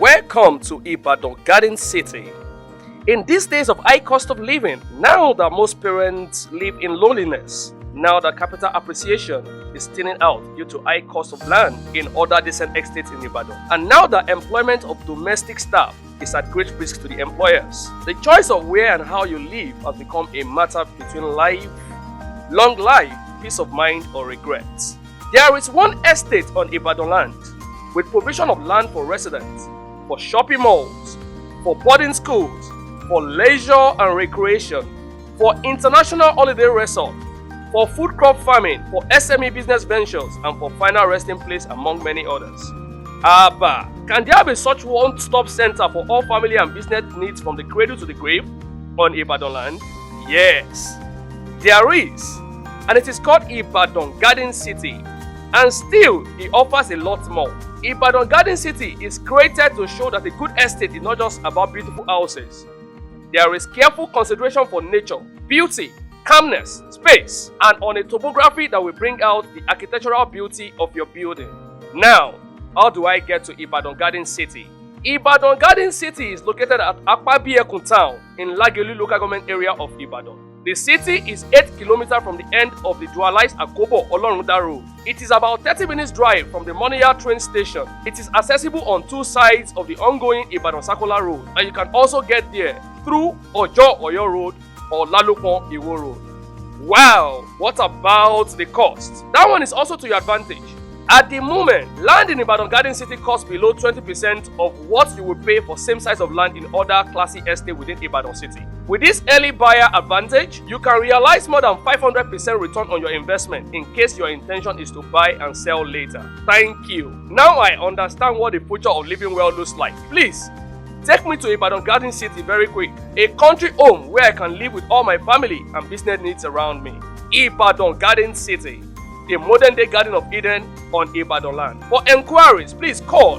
Welcome to Ibadan Garden City. In these days of high cost of living, now that most parents live in loneliness, now that capital appreciation is thinning out due to high cost of land in other decent estates in Ibadan, and now that employment of domestic staff is at great risk to the employers, the choice of where and how you live has become a matter between long life, peace of mind, or regrets. There is one estate on Ibadanland with provision of land for residents, for shopping malls, for boarding schools, for leisure and recreation, for international holiday resort, for food crop farming, for SME business ventures, and for final resting place among many others. Abba, can there be such one-stop center for all family and business needs from the cradle to the grave on Ibadanland? Yes, there is, and it is called Ibadan Garden City, and still it offers a lot more. Ibadan Garden City is created to show that a good estate is not just about beautiful houses. There is careful consideration for nature, beauty, calmness, space, and on a topography that will bring out the architectural beauty of your building. Now, how do I get to Ibadan Garden City? Ibadan Garden City is located at Akpabiekun town in Lagelu local government area of Ibadan. The city is 8 km from the end of the dualized Akobo Olorunda Road. It is about 30 minutes drive from the Moniya train station. It is accessible on two sides of the ongoing Ibadan Circular Road, and you can also get there through Ojo Oyo Road or Lalupon Iwo Road. Wow, what about the cost? That one is also to your advantage. At the moment, land in Ibadan Garden City costs below 20% of what you would pay for same size of land in other classy estates within Ibadan City. With this early buyer advantage, you can realize more than 500% return on your investment in case your intention is to buy and sell later. Thank you. Now I understand what the future of living well looks like. Please, take me to Ibadan Garden City very quick. A country home where I can live with all my family and business needs around me. Ibadan Garden City, the modern day Garden of Eden on Ibadanland. For enquiries, please call